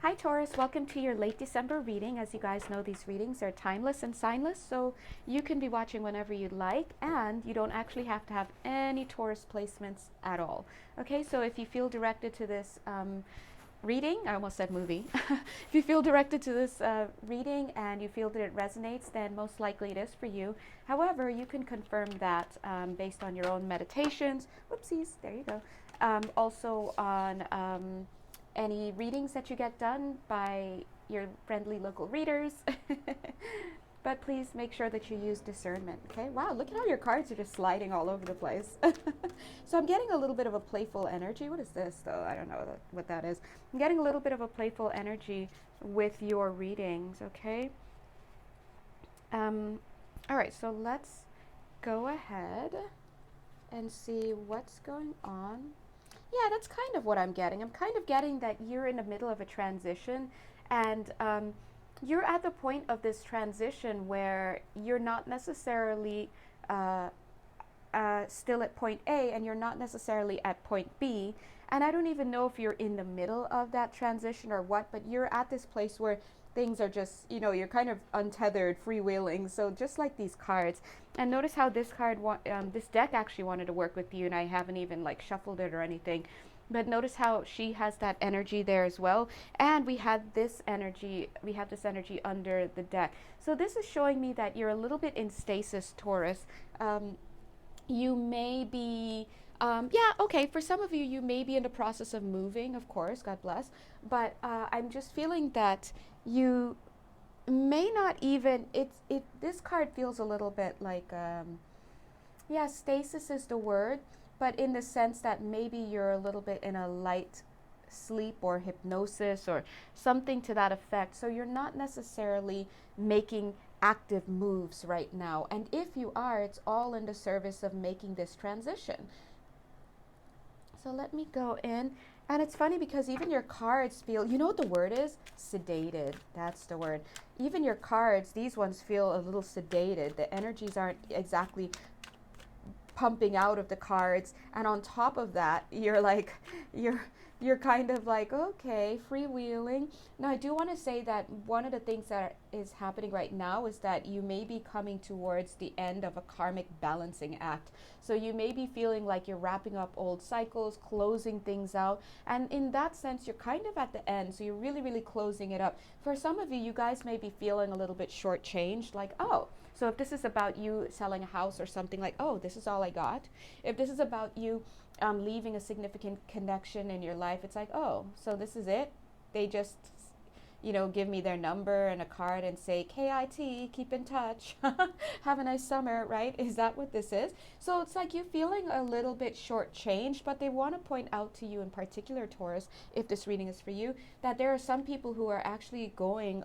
Hi Taurus, welcome to your late December reading. As you guys know, these readings are timeless and signless, so you can be watching whenever you'd like, and you don't actually have to have any Taurus placements at all. Okay, so if you feel directed to this reading, I almost said movie. If you feel directed to this reading and you feel that it resonates, then most likely it is for you. However, you can confirm that based on your own meditations. Whoopsies, there you go. Also on any readings that you get done by your friendly local readers. But please make sure that you use discernment, okay? Wow, look at how your cards are just sliding all over the place. So I'm getting a little bit of a playful energy. What is this, though? I don't know what that is. I'm getting a little bit of a playful energy with your readings, okay? All right, so let's go ahead and see what's going on. Yeah, that's kind of what I'm getting. I'm kind of getting that you're in the middle of a transition, and you're at the point of this transition where you're not necessarily still at point A and you're not necessarily at point B. And I don't even know if you're in the middle of that transition or what, but you're at this place where things are just, you're kind of untethered, freewheeling. So just like these cards. And notice how this card, this deck actually wanted to work with you, and I haven't even like shuffled it or anything. But notice how she has that energy there as well. And we have this energy under the deck. So this is showing me that you're a little bit in stasis, Taurus. You may be, for some of you, you may be in the process of moving, of course, God bless. But I'm just feeling that you may not even, this card feels a little bit like, stasis is the word, but in the sense that maybe you're a little bit in a light sleep or hypnosis or something to that effect. So you're not necessarily making active moves right now. And if you are, it's all in the service of making this transition. So let me go in. And it's funny because even your cards feel, you know what the word is? Sedated. That's the word. Even your cards, these ones feel a little sedated. The energies aren't exactly pumping out of the cards, and on top of that you're kind of like, okay, freewheeling. Now I do want to say that one of the things that is happening right now is that you may be coming towards the end of a karmic balancing act. So you may be feeling like you're wrapping up old cycles, closing things out, and in that sense you're kind of at the end, so you're really closing it up. For some of you, you guys may be feeling a little bit shortchanged, like, oh, so if this is about you selling a house or something, like, oh, this is all I got. If this is about you leaving a significant connection in your life, it's like, oh, so this is it. They just, give me their number and a card and say, KIT, keep in touch. Have a nice summer, right? Is that what this is? So it's like you're feeling a little bit shortchanged, but they want to point out to you in particular, Taurus, if this reading is for you, that there are some people who are actually going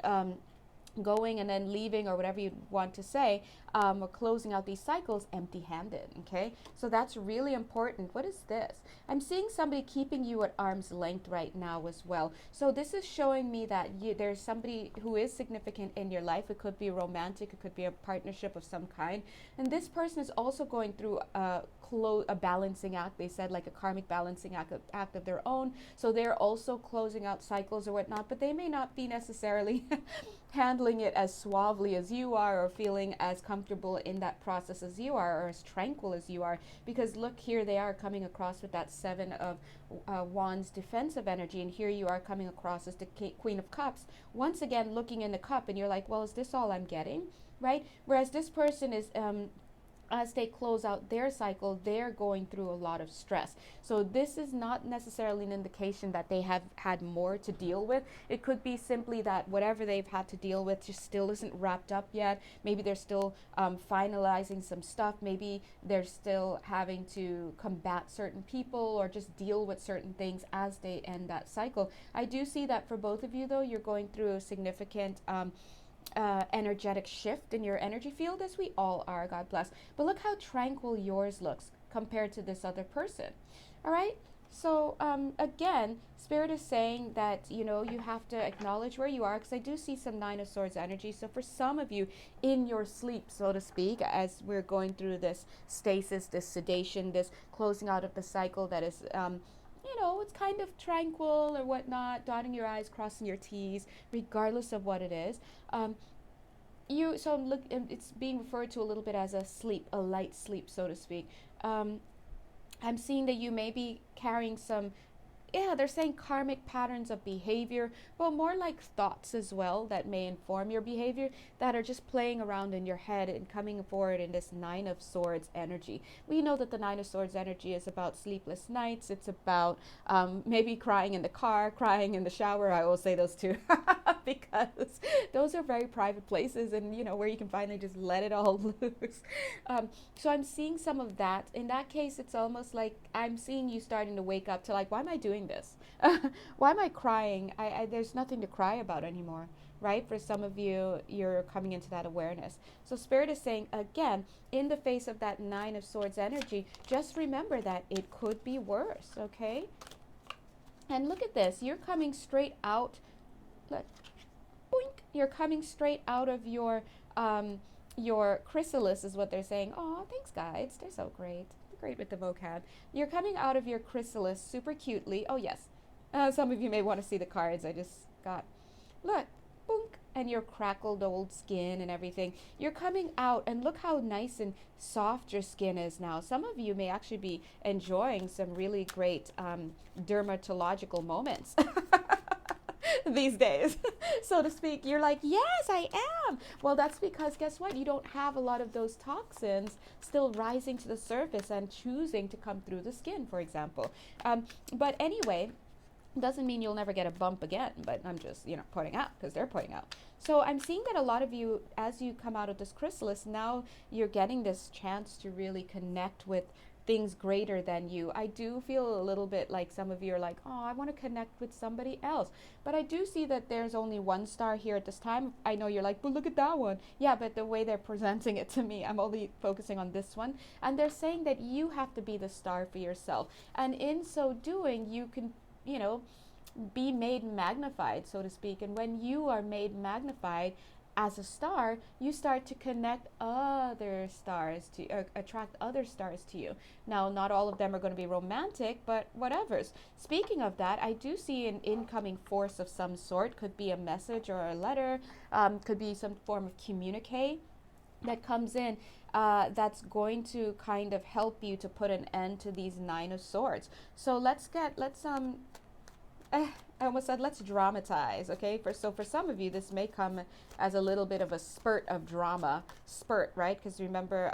and then leaving, or whatever you want to say, or closing out these cycles empty-handed, okay? So that's really important. What is this? I'm seeing somebody keeping you at arm's length right now as well. So this is showing me that there's somebody who is significant in your life. It could be romantic, it could be a partnership of some kind. And this person is also going through a balancing act. They said like a karmic balancing act of their own. So they're also closing out cycles or whatnot, but they may not be necessarily handling it as suavely as you are, or feeling as comfortable in that process as you are, or as tranquil as you are, because look, here they are coming across with that Seven of Wands defensive energy, and here you are coming across as the Queen of Cups, once again looking in the cup, and you're like, well, is this all I'm getting, right? Whereas this person is as they close out their cycle, they're going through a lot of stress. So this is not necessarily an indication that they have had more to deal with. It could be simply that whatever they've had to deal with just still isn't wrapped up yet. Maybe they're still finalizing some stuff. Maybe they're still having to combat certain people or just deal with certain things as they end that cycle. I do see that for both of you, though, you're going through a significant energetic shift in your energy field, as we all are, God bless. But look how tranquil yours looks compared to this other person. All right, so again, Spirit is saying that you have to acknowledge where you are, because I do see some Nine of Swords energy. So for some of you, in your sleep, so to speak, as we're going through this stasis, this sedation, this closing out of the cycle that is it's kind of tranquil or whatnot, dotting your I's, crossing your T's, regardless of what it is. Um, so look, it's being referred to a little bit as a sleep, a light sleep, so to speak. Um, I'm seeing that you may be carrying some, yeah, they're saying karmic patterns of behavior, but more like thoughts as well that may inform your behavior that are just playing around in your head and coming forward in this Nine of Swords energy. We know that the Nine of Swords energy is about sleepless nights. It's about maybe crying in the car, crying in the shower. I will say those two because those are very private places and, where you can finally just let it all loose. So I'm seeing some of that. In that case, it's almost like I'm seeing you starting to wake up to like, why am I doing this? Why am I crying? There's nothing to cry about anymore, right? For some of you, you're coming into that awareness. So Spirit is saying, again, in the face of that Nine of Swords energy, just remember that it could be worse, okay? And look at this. You're coming straight out. Look, boink. You're coming straight out of your chrysalis is what they're saying. Oh, thanks, guides. They're so great. Great with the vocab. You're coming out of your chrysalis super cutely. Oh, yes. Some of you may want to see the cards I just got. Look, boink, and your crackled old skin and everything. You're coming out, and look how nice and soft your skin is now. Some of you may actually be enjoying some really great dermatological moments. These days, so to speak. You're like, yes, I am. Well, that's because guess what? You don't have a lot of those toxins still rising to the surface and choosing to come through the skin, for example. But anyway, doesn't mean you'll never get a bump again, but I'm just, pointing out because they're pointing out. So I'm seeing that a lot of you, as you come out of this chrysalis, now you're getting this chance to really connect with things greater than you. I do feel a little bit like some of you are like, oh, I want to connect with somebody else. But I do see that there's only one star here at this time. I know you're like, but look at that one. Yeah, but the way they're presenting it to me, I'm only focusing on this one. And they're saying that you have to be the star for yourself. And in so doing, you can, be made magnified, so to speak. And when you are made magnified as a star, you start to connect other stars to attract other stars to you. Now, not all of them are going to be romantic, but whatever's. Speaking of that, I do see an incoming force of some sort. Could be a message or a letter, could be some form of communique that comes in that's going to kind of help you to put an end to these Nine of Swords. So I almost said let's dramatize, okay? For some of you, this may come as a little bit of a spurt of drama, right? Because remember,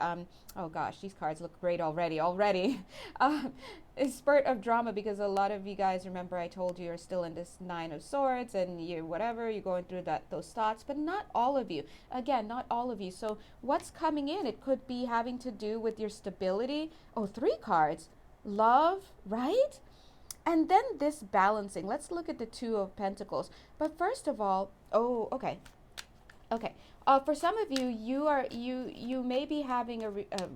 oh gosh, these cards look great already. A spurt of drama because a lot of you guys, remember I told you, are still in this Nine of Swords and you're going through those thoughts, but not all of you. Again, not all of you. So what's coming in? It could be having to do with your stability. Oh, 3 cards. Love, right? And then this balancing. Let's look at the Two of Pentacles. But first of all, okay. For some of you, you may be having a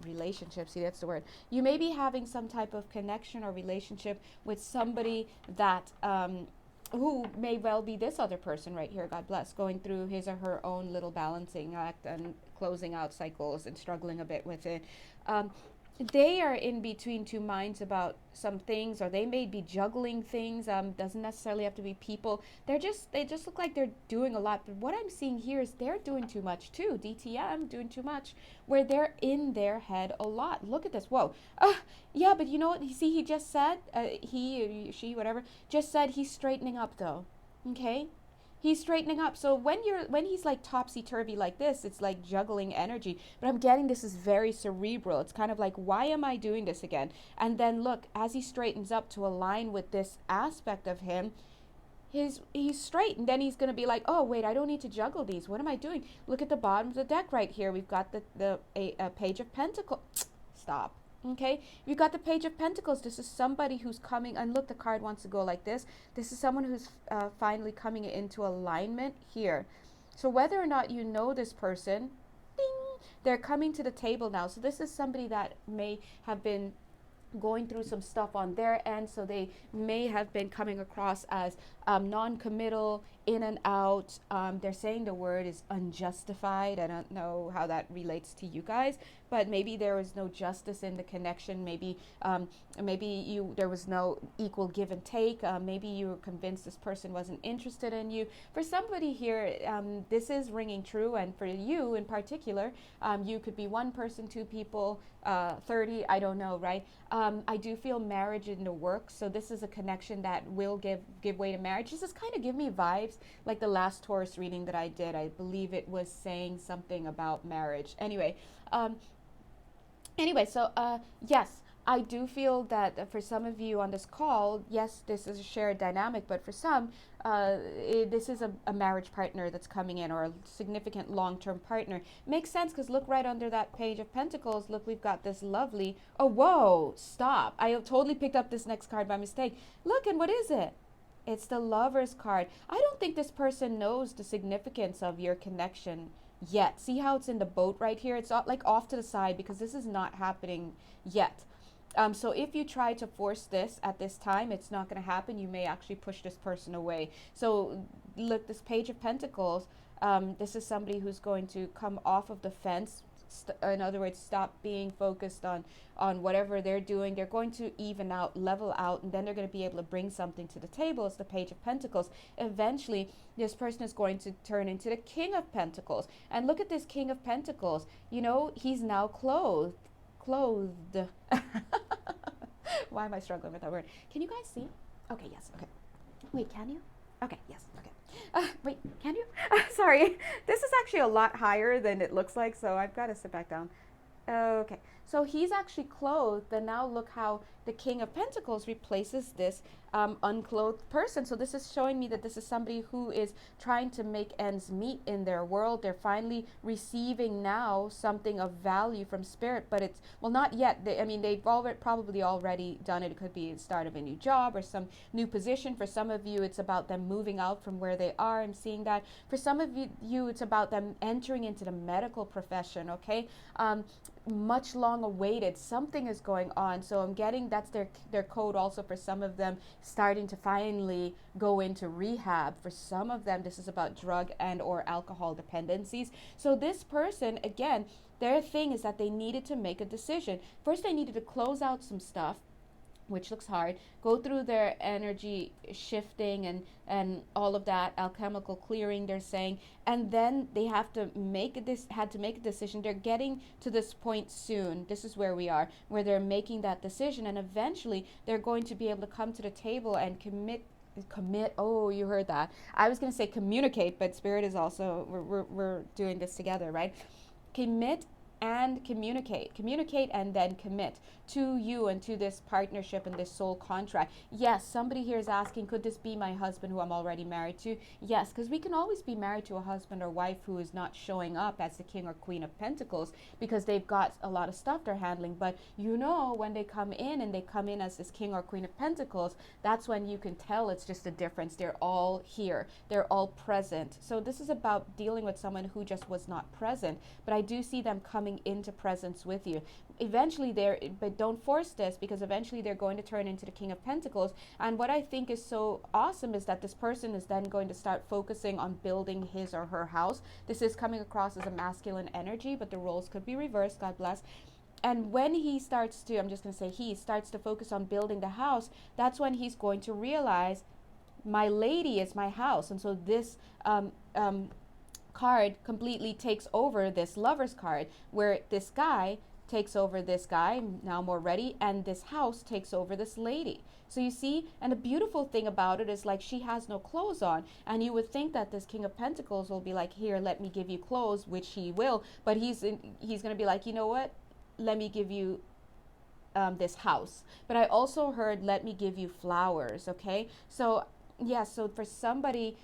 relationship. See, that's the word. You may be having some type of connection or relationship with somebody that who may well be this other person right here. God bless, going through his or her own little balancing act and closing out cycles and struggling a bit with it. They are in between two minds about some things, or they may be juggling things. Doesn't necessarily have to be people. They just look like they're doing a lot. But what I'm seeing here is they're doing too much too. DTM, doing too much, where they're in their head a lot. Look at this. Whoa. Yeah, but you know what? See, he just said, he, she, whatever, just said he's straightening up though. Okay? He's straightening up. So when he's like topsy-turvy like this, it's like juggling energy. But I'm getting this is very cerebral. It's kind of like, why am I doing this again? And then look, as he straightens up to align with this aspect of him, he's straight. And then he's going to be like, oh, wait, I don't need to juggle these. What am I doing? Look at the bottom of the deck right here. We've got a Page of Pentacles. Stop. Okay, you've got the Page of Pentacles. This is somebody who's coming, and look, the card wants to go like this. This is someone who's finally coming into alignment here. So whether or not you know this person, ding, they're coming to the table now. So this is somebody that may have been going through some stuff on their end, so they may have been coming across as non-committal, in and out. They're saying the word is unjustified. I don't know how that relates to you guys, but maybe there was no justice in the connection. Maybe there was no equal give and take. Maybe you were convinced this person wasn't interested in you. For somebody here, this is ringing true, and for you in particular, you could be one person, two people, 30, I don't know, right? I do feel marriage in the works, so this is a connection that will give way to marriage. This is kind of give me vibes like the last Taurus reading that I did. I believe it was saying something about marriage. So yes, I do feel that for some of you on this call, yes, this is a shared dynamic, but for some, this is a marriage partner that's coming in, or a significant long-term partner. Makes sense, because look right under that page of Pentacles. Look, we've got this lovely, oh, whoa, stop. I totally picked up this next card by mistake. Look, and what is it? It's the Lover's card. I don't think this person knows the significance of your connection yet. See how it's in the boat right here? It's not like off to the side, because this is not happening yet. So if you try to force this at this time, it's not going to happen. You may actually push this person away. So look, this Page of Pentacles, this is somebody who's going to come off of the fence. In other words, stop being focused on whatever they're doing. They're going to even out, level out, and then they're going to be able to bring something to the table. It's the Page of Pentacles. Eventually, this person is going to turn into the King of Pentacles. And look at this King of Pentacles. You know, he's now clothed. Why am I struggling with that word? Can you guys see? Okay, yes, okay. Wait, can you? Okay, yes, okay. Wait, can you? Sorry, this is actually a lot higher than it looks like, so I've got to sit back down. Okay, so he's actually clothed, and now look how the King of Pentacles replaces this unclothed person. So this is showing me that this is somebody who is trying to make ends meet in their world. They're finally receiving now something of value from spirit, but it's, well, not yet. They've probably already done it. It could be the start of a new job or some new position. For some of you, it's about them moving out from where they are. I'm seeing that. For some of you, it's about them entering into the medical profession, okay? Much long awaited, something is going on. So I'm getting that's their code also for some of them, starting to finally go into rehab. For some of them, this is about drug and or alcohol dependencies. So this person, again, their thing is that they needed to make a decision. First, they needed to close out some stuff, which looks hard, go through their energy shifting and all of that, alchemical clearing, they're saying, and then they had to make a decision. They're getting to this point soon. This is where we are, where they're making that decision, and eventually they're going to be able to come to the table and commit. Oh, you heard that. I was going to say communicate, but spirit is also, we're doing this together, right? Commit and communicate and then commit to you and to this partnership and this soul contract. Yes, somebody here is asking, could this be my husband who I'm already married to? Yes, because we can always be married to a husband or wife who is not showing up as the King or Queen of Pentacles because they've got a lot of stuff they're handling. But you know, when they come in and they come in as this King or Queen of Pentacles, that's when you can tell it's just a difference. They're all here. They're all present. So this is about dealing with someone who just was not present. But I do see them coming into presence with you. Eventually but don't force this, because eventually they're going to turn into the King of Pentacles. And what I think is so awesome is that this person is then going to start focusing on building his or her house. This is coming across as a masculine energy, but the roles could be reversed, God bless. And when he starts to, I'm just going to say he starts to focus on building the house, that's when he's going to realize my lady is my house. And so this card completely takes over this Lover's card, where this guy takes over this guy, now more ready, and this house takes over this lady. So you see, and the beautiful thing about it is, like, she has no clothes on, and you would think that this King of Pentacles will be like, here, let me give you clothes, which he will, but he's going to be like, you know what, let me give you this house. But I also heard, let me give you flowers, okay? So yeah, so for somebody,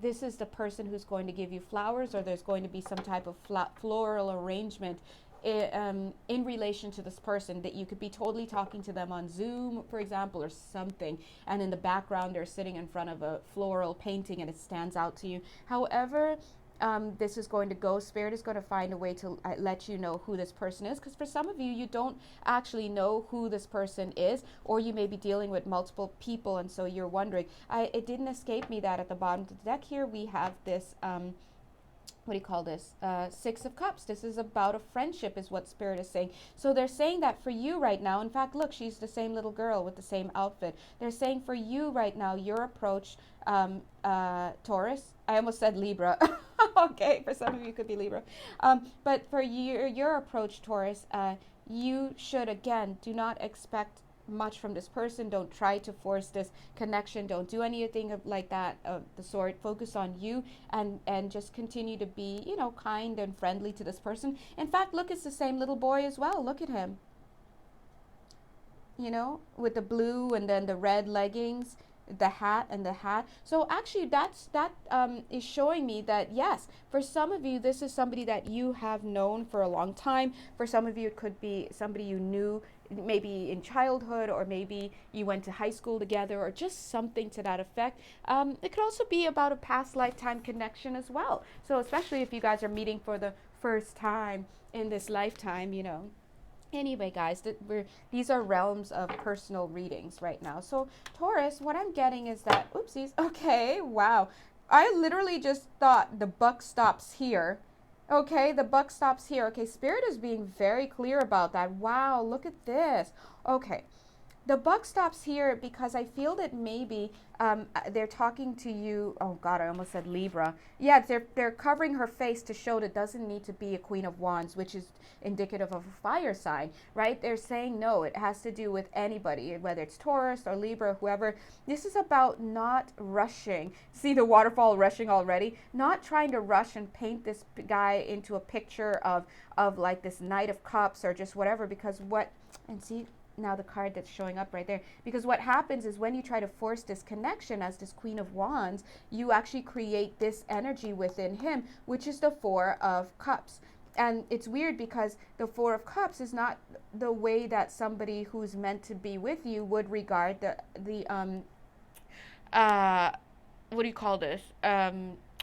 this is the person who's going to give you flowers, or there's going to be some type of floral arrangement in relation to this person, that you could be totally talking to them on Zoom, for example, or something, and in the background they're sitting in front of a floral painting and it stands out to you. However, this is going to go. Spirit is going to find a way to let you know who this person is, because for some of you, you don't actually know who this person is, or you may be dealing with multiple people, and so you're wondering. It didn't escape me that at the bottom of the deck here we have this what do you call this? Six of Cups. This is about a friendship, is what Spirit is saying. So they're saying that for you right now, in fact, look, she's the same little girl with the same outfit. They're saying for you right now, your approach, Taurus, I almost said Libra. Okay, for some of you it could be Libra. But for your approach, Taurus, you should, again, do not expect much from this person. Don't try to force this connection. Don't do anything like that of the sort. Focus on you, and just continue to be, you know, kind and friendly to this person. In fact, look, it's the same little boy as well. Look at him, you know, with the blue and then the red leggings, the hat and the hat. So actually that is showing me that yes, for some of you this is somebody that you have known for a long time. For some of you it could be somebody you knew maybe in childhood, or maybe you went to high school together, or just something to that effect. It could also be about a past lifetime connection as well. So especially if you guys are meeting for the first time in this lifetime, you know. Anyway, guys, these are realms of personal readings right now. So Taurus, what I'm getting is that, oopsies, okay, wow. I literally just thought the buck stops here. Okay, the buck stops here. Okay, Spirit is being very clear about that. Wow, look at this. Okay, the buck stops here because I feel that maybe they're talking to you. Oh God, I almost said Libra. Yeah, they're covering her face to show that it doesn't need to be a Queen of Wands, which is indicative of a fire sign, right? They're saying no, it has to do with anybody, whether it's Taurus or Libra, whoever. This is about not rushing. See the waterfall rushing already? Not trying to rush and paint this guy into a picture of like this Knight of Cups or just whatever, because what, and see, now the card that's showing up right there, because what happens is when you try to force this connection as this Queen of Wands, you actually create this energy within him, which is the Four of Cups. And it's weird because the Four of Cups is not the way that somebody who's meant to be with you would regard the what do you call this,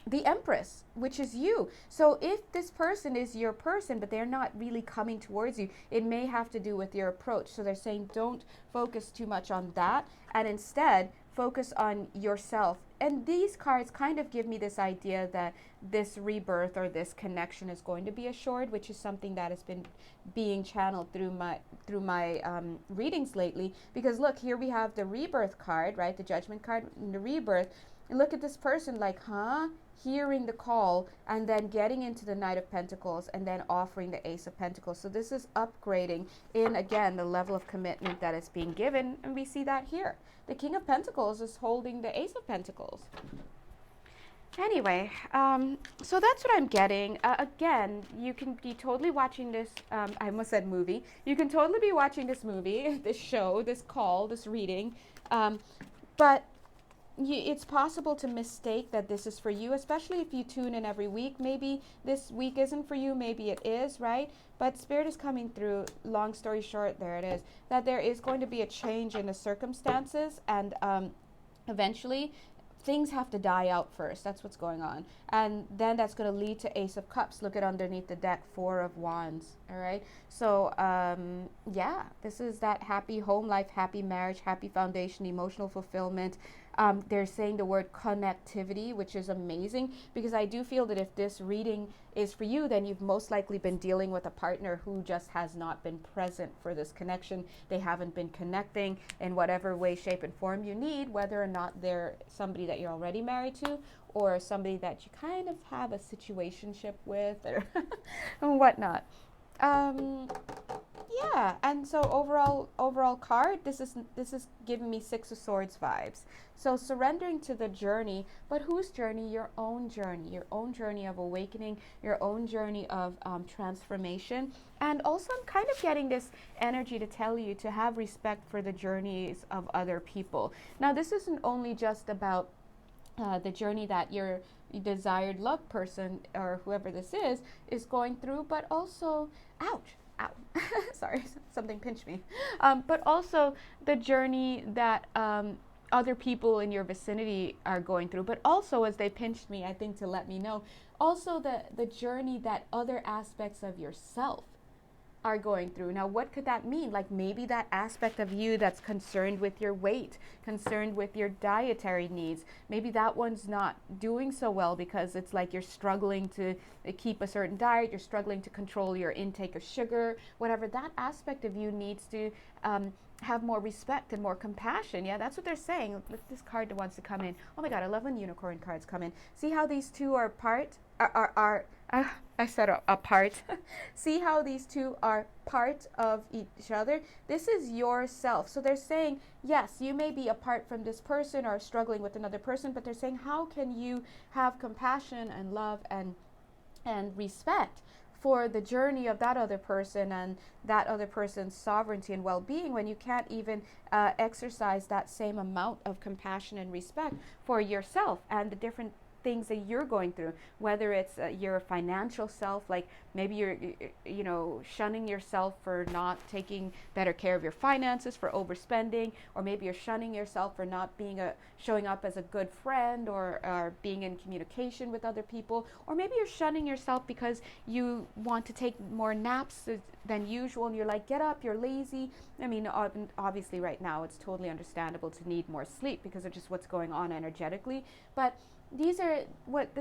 the Empress, which is you. So if this person is your person, but they're not really coming towards you, it may have to do with your approach. So they're saying don't focus too much on that, and instead focus on yourself. And these cards kind of give me this idea that this rebirth or this connection is going to be assured, which is something that has been being channeled through my readings lately. Because look, here we have the rebirth card, right? The Judgment card, and the rebirth. And look at this person like, huh? Hearing the call, and then getting into the Knight of Pentacles, and then offering the Ace of Pentacles. So this is upgrading in, again, the level of commitment that is being given, and we see that here. The King of Pentacles is holding the Ace of Pentacles. Anyway, so that's what I'm getting. Again, you can be totally watching this, I almost said movie. You can totally be watching this movie, this show, this call, this reading, but it's possible to mistake that this is for you, especially if you tune in every week. Maybe this week isn't for you, maybe it is, right? But Spirit is coming through, long story short, there it is, that there is going to be a change in the circumstances, and eventually things have to die out first. That's what's going on. And then that's going to lead to Ace of Cups. Look at underneath the deck, Four of Wands. All right. So, yeah, this is that happy home life, happy marriage, happy foundation, emotional fulfillment. They're saying the word connectivity, which is amazing, because I do feel that if this reading is for you, then you've most likely been dealing with a partner who just has not been present for this connection. They haven't been connecting in whatever way, shape, and form you need, whether or not they're somebody that you're already married to, or somebody that you kind of have a situationship with, or and whatnot. Yeah, and so overall card, this is giving me Six of Swords vibes. So surrendering to the journey, but whose journey? Your own journey of awakening, your own journey of transformation. And also I'm kind of getting this energy to tell you to have respect for the journeys of other people. Now this isn't only just about the journey that your desired love person or whoever this is going through, but also, ouch, ow, sorry, something pinched me, but also the journey that other people in your vicinity are going through, but also as they pinched me, I think to let me know, also the journey that other aspects of yourself are going through. Now, what could that mean? Like maybe that aspect of you that's concerned with your weight, concerned with your dietary needs, maybe that one's not doing so well because it's like you're struggling to keep a certain diet, you're struggling to control your intake of sugar, whatever. That aspect of you needs to have more respect and more compassion. Yeah, that's what they're saying. This card wants to come in. Oh my God, I love when unicorn cards come in. See how these two are apart? I said apart. See how these two are part of each other? This is yourself. So they're saying, yes, you may be apart from this person or struggling with another person, but they're saying, how can you have compassion and love and respect for the journey of that other person and that other person's sovereignty and well-being when you can't even exercise that same amount of compassion and respect for yourself and the different things that you're going through, whether it's your financial self, like maybe you're shunning yourself for not taking better care of your finances, for overspending, or maybe you're shunning yourself for not being showing up as a good friend or being in communication with other people, or maybe you're shunning yourself because you want to take more naps than usual and you're like, get up, you're lazy. I mean, obviously right now it's totally understandable to need more sleep because of just what's going on energetically, but this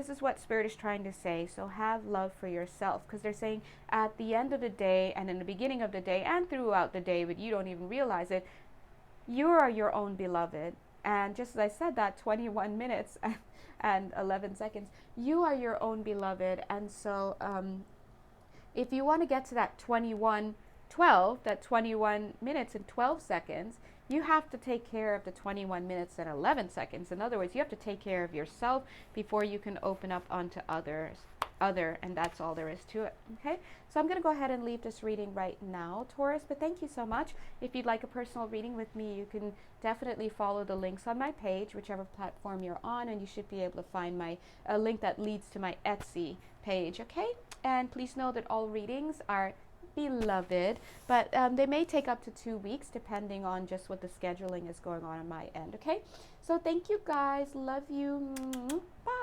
is what Spirit is trying to say. So have love for yourself, because they're saying at the end of the day and in the beginning of the day and throughout the day, but you don't even realize it, you are your own beloved. And just as I said that, 21 minutes and 11 seconds, you are your own beloved. And so if you want to get to that 21:12, that 21 minutes and 12 seconds, you have to take care of the 21 minutes and 11 seconds. In other words, you have to take care of yourself before you can open up onto others. And that's all there is to it. Okay, so I'm going to go ahead and leave this reading right now, Taurus, but thank you so much. If you'd like a personal reading with me, you can definitely follow the links on my page, whichever platform you're on, and you should be able to find my link that leads to my Etsy page. Okay, and please know that all readings are beloved, but they may take up to 2 weeks depending on just what the scheduling is going on my end. Okay, so thank you guys, love you. Bye.